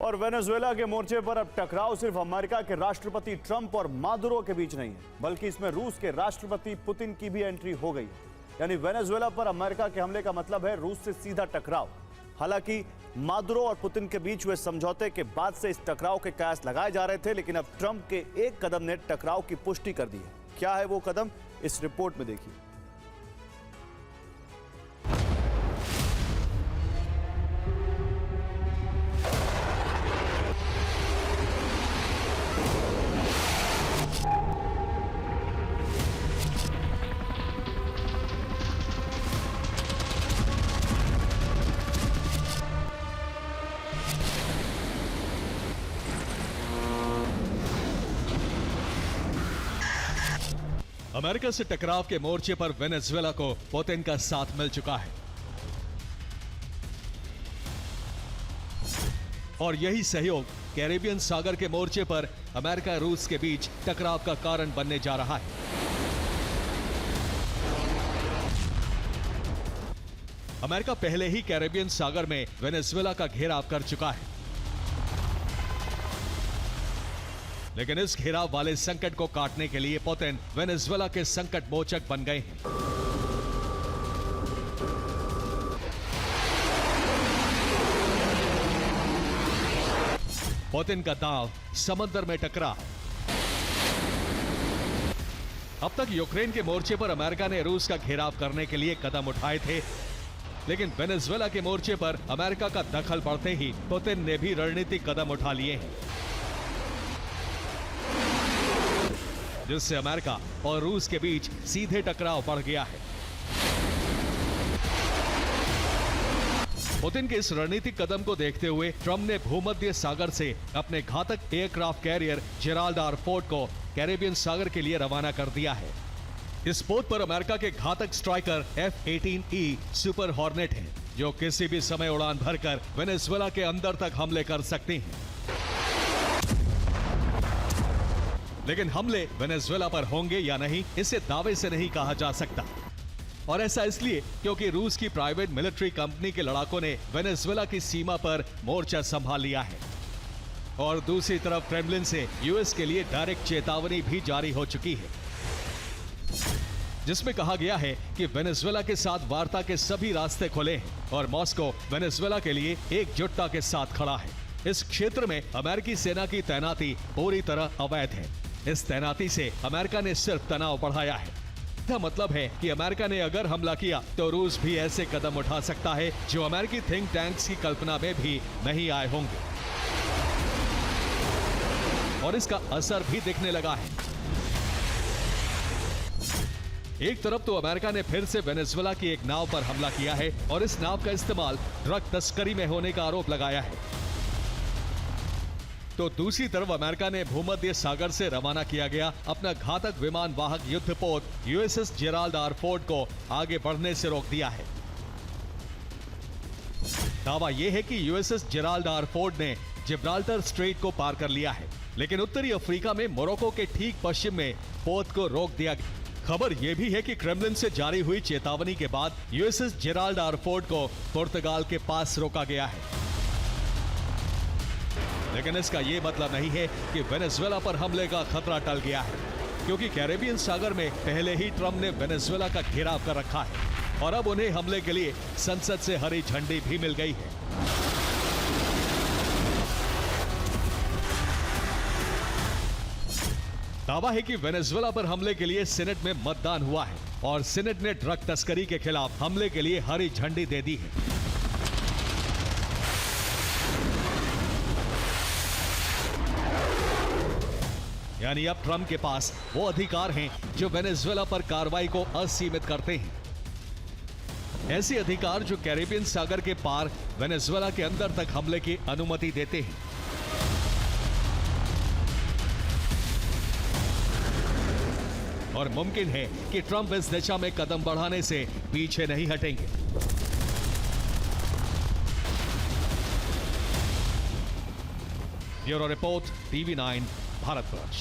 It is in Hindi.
और वेनेजुएला के मोर्चे पर अब टकराव सिर्फ अमेरिका के राष्ट्रपति ट्रंप और मादुरो के बीच नहीं है, बल्कि इसमें रूस के राष्ट्रपति पुतिन की भी एंट्री हो गई है। यानी वेनेजुएला पर अमेरिका के हमले का मतलब है रूस से सीधा टकराव। हालांकि मादुरो और पुतिन के बीच हुए समझौते के बाद से इस टकराव के कयास लगाए जा रहे थे, लेकिन अब ट्रंप के एक कदम ने टकराव की पुष्टि कर दी है। क्या है वो कदम, इस रिपोर्ट में देखिए। अमेरिका से टकराव के मोर्चे पर वेनेजुएला को पुतिन का साथ मिल चुका है और यही सहयोग कैरेबियन सागर के मोर्चे पर अमेरिका रूस के बीच टकराव का कारण बनने जा रहा है। अमेरिका पहले ही कैरेबियन सागर में वेनेजुएला का घेराव कर चुका है, लेकिन इस घेराव वाले संकट को काटने के लिए पुतिन वेनेजुएला के संकट मोचक बन गए हैं। पुतिन का दांव समंदर में टकरा। अब तक यूक्रेन के मोर्चे पर अमेरिका ने रूस का घेराव करने के लिए कदम उठाए थे, लेकिन वेनेजुएला के मोर्चे पर अमेरिका का दखल पड़ते ही पुतिन ने भी रणनीतिक कदम उठा लिए हैं, जिससे अमेरिका और रूस के बीच सीधे टकराव बढ़ गया है। पुतिन के इस रणनीतिक कदम को देखते हुए ट्रंप ने भूमध्य सागर से अपने घातक aircraft carrier Gerald R Ford को कैरेबियन सागर के लिए रवाना कर दिया है। इस पोत पर अमेरिका के घातक स्ट्राइकर F-18E सुपर हॉर्नेट हैं, जो किसी भी समय उड़ान भरकर वेनेजुएला के अंदर तक हमले कर सकते हैं। लेकिन हमले वेनेजुएला पर होंगे या नहीं, इसे दावे से नहीं कहा जा सकता, और ऐसा इसलिए क्योंकि रूस की प्राइवेट मिलिट्री कंपनी के लड़ाकों ने वेनेजुएला की सीमा पर मोर्चा संभाल लिया है और दूसरी तरफ क्रेमलिन से यूएस के लिए डायरेक्ट चेतावनी भी जारी हो चुकी है, जिसमें कहा गया है कि वेनेजुएला के साथ वार्ता के सभी रास्ते खुले हैं और मॉस्को वेनेजुएला के लिए एकजुटता के साथ खड़ा है। इस क्षेत्र में अमेरिकी सेना की तैनाती पूरी तरह अवैध है। इस तैनाती से अमेरिका ने सिर्फ तनाव बढ़ाया है। इसका मतलब है कि अमेरिका ने अगर हमला किया तो रूस भी ऐसे कदम उठा सकता है जो अमेरिकी थिंक टैंक्स की कल्पना में भी नहीं आए होंगे, और इसका असर भी दिखने लगा है। एक तरफ तो अमेरिका ने फिर से वेनेजुएला की एक नाव पर हमला किया है और इस नाव का इस्तेमाल ड्रग तस्करी में होने का आरोप लगाया है, तो दूसरी तरफ अमेरिका ने भूमध्य सागर से रवाना किया गया अपना घातक विमान वाहक युद्धपोत USS जेराल्ड आर फोर्ड को आगे बढ़ने से रोक दिया है। दावा यह है कि USS जेराल्ड आर फोर्ड ने जिब्राल्टर स्ट्रेट को पार कर लिया है, लेकिन उत्तरी अफ्रीका में मोरक्को के ठीक पश्चिम में पोत को रोक दिया गया। खबर यह भी है कि क्रेमलिन से जारी हुई चेतावनी के बाद USS जेराल्ड आर फोर्ड को पुर्तगाल के पास रोका गया है, लेकिन इसका यह मतलब नहीं है कि वेनेजुएला पर हमले का खतरा टल गया है, क्योंकि कैरेबियन सागर में पहले ही ट्रंप ने वेनेजुएला का घेराव कर रखा है और अब उन्हें हमले के लिए संसद से हरी झंडी भी मिल गई है। दावा है कि वेनेजुएला पर हमले के लिए सीनेट में मतदान हुआ है और सीनेट ने ड्रग तस्करी के खिलाफ हमले के लिए हरी झंडी दे दी है। यानी अब ट्रंप के पास वो अधिकार हैं जो वेनेजुएला पर कार्रवाई को असीमित करते हैं। ऐसे अधिकार जो कैरेबियन सागर के पार वेनेजुएला के अंदर तक हमले की अनुमति देते हैं। और मुमकिन है कि ट्रंप इस दिशा में कदम बढ़ाने से पीछे नहीं हटेंगे। Bureau report, TV9 Bharatvarsh.